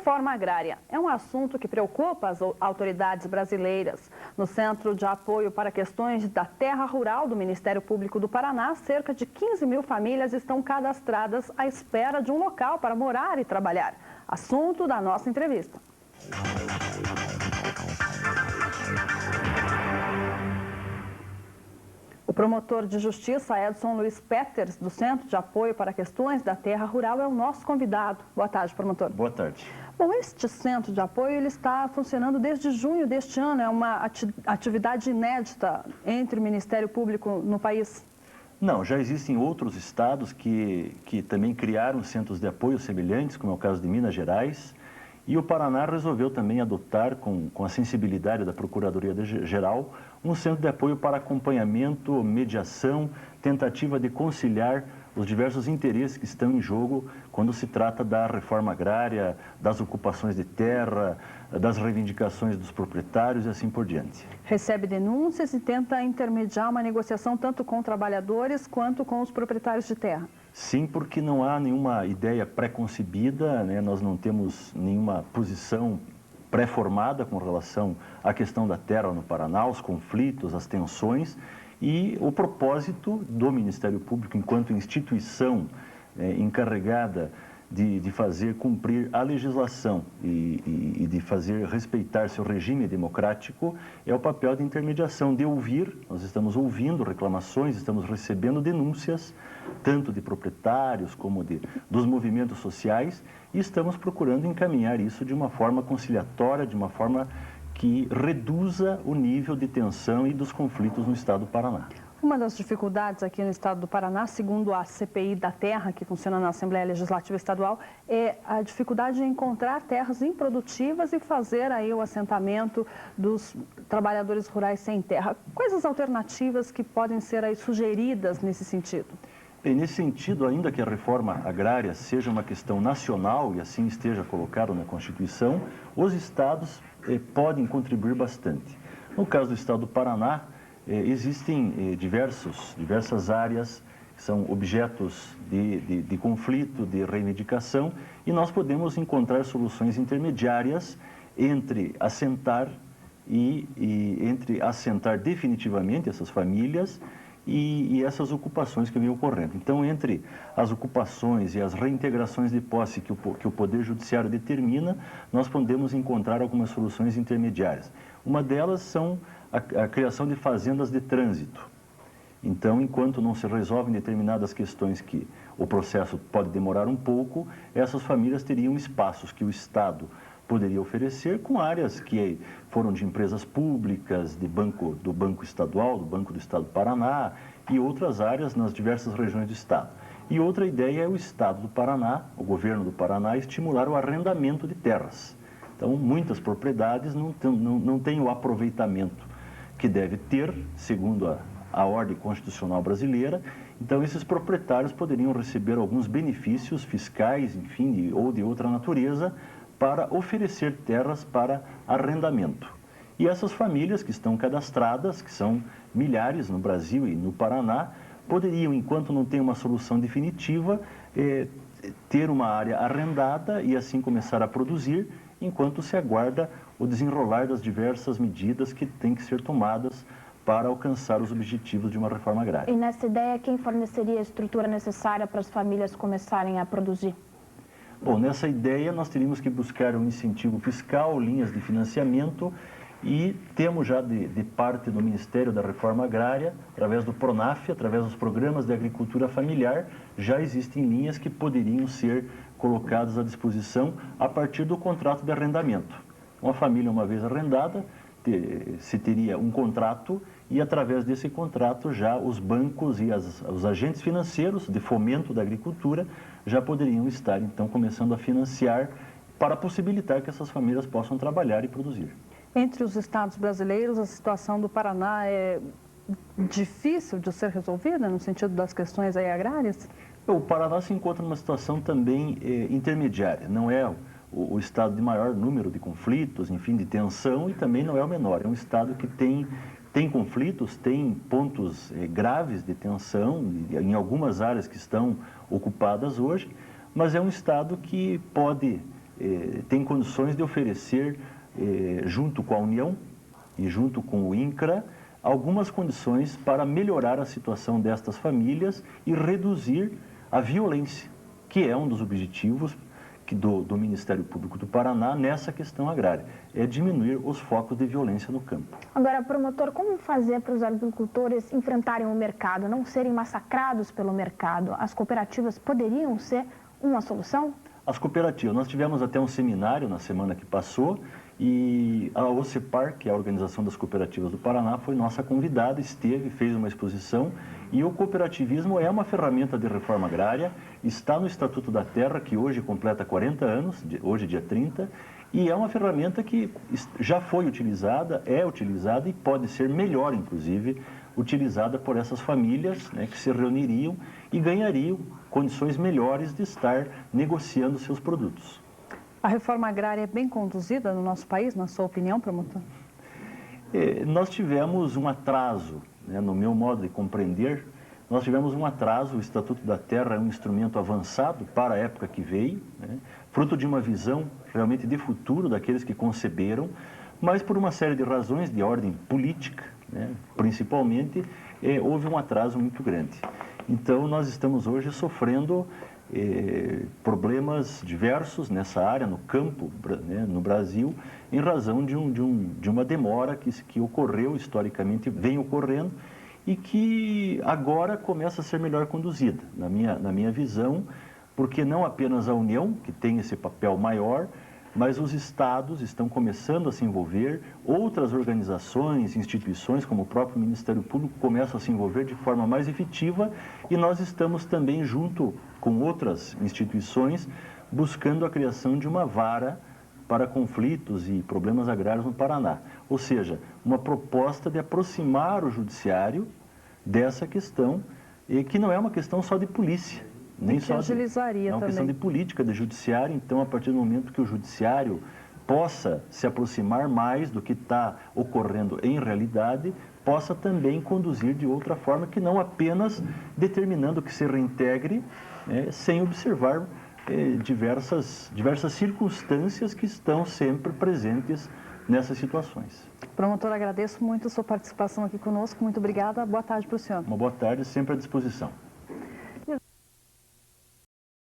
Reforma agrária é um assunto que preocupa as autoridades brasileiras. No Centro de Apoio para Questões da Terra Rural do Ministério Público do Paraná, cerca de 15 mil famílias estão cadastradas à espera de um local para morar e trabalhar. Assunto da nossa entrevista. O promotor de justiça Edson Luiz Peters, do Centro de Apoio para Questões da Terra Rural, é o nosso convidado. Boa tarde, promotor. Boa tarde. Bom, este centro de apoio ele está funcionando desde junho deste ano. É uma atividade inédita entre o Ministério Público no país? Não, já existem outros estados que também criaram centros de apoio semelhantes, como é o caso de Minas Gerais. E o Paraná resolveu também adotar, com a sensibilidade da Procuradoria-Geral, um centro de apoio para acompanhamento, mediação, tentativa de conciliar os diversos interesses que estão em jogo quando se trata da reforma agrária, das ocupações de terra, das reivindicações dos proprietários e assim por diante. Recebe denúncias e tenta intermediar uma negociação tanto com trabalhadores quanto com os proprietários de terra. Sim, porque não há nenhuma ideia pré-concebida, né? Nós não temos nenhuma posição pré-formada com relação à questão da terra no Paraná, os conflitos, as tensões. E o propósito do Ministério Público, enquanto instituição encarregada de fazer cumprir a legislação e de fazer respeitar seu regime democrático, é o papel de intermediação, de ouvir. Nós estamos ouvindo reclamações, estamos recebendo denúncias, tanto de proprietários como dos movimentos sociais, e estamos procurando encaminhar isso de uma forma conciliatória, de uma forma que reduza o nível de tensão e dos conflitos no estado do Paraná. Uma das dificuldades aqui no estado do Paraná, segundo a CPI da Terra, que funciona na Assembleia Legislativa Estadual, é a dificuldade de encontrar terras improdutivas e fazer aí o assentamento dos trabalhadores rurais sem terra. Quais as alternativas que podem ser aí sugeridas nesse sentido? Bem, nesse sentido, ainda que a reforma agrária seja uma questão nacional e assim esteja colocado na Constituição, os estados podem contribuir bastante. No caso do estado do Paraná, existem diversas áreas que são objetos de conflito, de reivindicação, e nós podemos encontrar soluções intermediárias entre assentar entre assentar definitivamente essas famílias e essas ocupações que vêm ocorrendo. Então, entre as ocupações e as reintegrações de posse que o Poder Judiciário determina, nós podemos encontrar algumas soluções intermediárias. Uma delas são a criação de fazendas de trânsito. Então, enquanto não se resolvem determinadas questões que o processo pode demorar um pouco, essas famílias teriam espaços que o Estado poderia oferecer com áreas que foram de empresas públicas, do Banco Estadual, do Banco do Estado do Paraná e outras áreas nas diversas regiões do Estado. E outra ideia é o Estado do Paraná, o governo do Paraná, estimular o arrendamento de terras. Então, muitas propriedades não têm o aproveitamento que deve ter, segundo a ordem constitucional brasileira. Então, esses proprietários poderiam receber alguns benefícios fiscais, enfim, ou de outra natureza, para oferecer terras para arrendamento. E essas famílias que estão cadastradas, que são milhares no Brasil e no Paraná, poderiam, enquanto não tem uma solução definitiva, ter uma área arrendada e assim começar a produzir, enquanto se aguarda o desenrolar das diversas medidas que têm que ser tomadas para alcançar os objetivos de uma reforma agrária. E nessa ideia, quem forneceria a estrutura necessária para as famílias começarem a produzir? Bom, nessa ideia nós teríamos que buscar um incentivo fiscal, linhas de financiamento, e temos já de parte do Ministério da Reforma Agrária, através do PRONAF, através dos programas de agricultura familiar, já existem linhas que poderiam ser colocadas à disposição a partir do contrato de arrendamento. Uma família, uma vez arrendada, se teria um contrato e, através desse contrato, já os bancos e os agentes financeiros de fomento da agricultura já poderiam estar, então, começando a financiar para possibilitar que essas famílias possam trabalhar e produzir. Entre os estados brasileiros, a situação do Paraná é difícil de ser resolvida no sentido das questões aí agrárias? O Paraná se encontra numa situação também intermediária, não é o estado de maior número de conflitos, enfim, de tensão, e também não é o menor. É um estado que tem conflitos, tem pontos graves de tensão em algumas áreas que estão ocupadas hoje, mas é um estado que pode tem condições de oferecer, junto com a União e junto com o INCRA, algumas condições para melhorar a situação destas famílias e reduzir a violência, que é um dos objetivos do Ministério Público do Paraná nessa questão agrária, é diminuir os focos de violência no campo. Agora, promotor, como fazer para os agricultores enfrentarem o mercado, não serem massacrados pelo mercado? As cooperativas poderiam ser uma solução? As cooperativas, nós tivemos até um seminário na semana que passou e a OCEPAR, que é a Organização das Cooperativas do Paraná, foi nossa convidada, esteve, fez uma exposição e o cooperativismo é uma ferramenta de reforma agrária, está no Estatuto da Terra, que hoje completa 40 anos, hoje dia 30, e é uma ferramenta que já foi utilizada, é utilizada e pode ser melhor, inclusive, utilizada por essas famílias, né, que se reuniriam e ganhariam condições melhores de estar negociando seus produtos. A reforma agrária é bem conduzida no nosso país, na sua opinião, promotor? Nós tivemos um atraso, né, no meu modo de compreender, nós tivemos um atraso. O Estatuto da Terra é um instrumento avançado para a época que veio, né, fruto de uma visão realmente de futuro daqueles que conceberam, mas por uma série de razões de ordem política, né, principalmente, houve um atraso muito grande. Então, nós estamos hoje sofrendo problemas diversos nessa área, no campo, né, no Brasil, em razão de uma demora que ocorreu historicamente, vem ocorrendo, e que agora começa a ser melhor conduzida, na minha visão, porque não apenas a União, que tem esse papel maior, mas os estados estão começando a se envolver, outras organizações, instituições, como o próprio Ministério Público, começam a se envolver de forma mais efetiva e nós estamos também, junto com outras instituições, buscando a criação de uma vara para conflitos e problemas agrários no Paraná. Ou seja, uma proposta de aproximar o judiciário dessa questão, e que não é uma questão só de polícia. Nem só agilizaria é uma questão de política, de judiciário. Então, a partir do momento que o judiciário possa se aproximar mais do que está ocorrendo em realidade, possa também conduzir de outra forma, que não apenas determinando que se reintegre, sem observar diversas circunstâncias que estão sempre presentes nessas situações. Promotor, agradeço muito a sua participação aqui conosco. Muito obrigada. Boa tarde para o senhor. Uma boa tarde, sempre à disposição.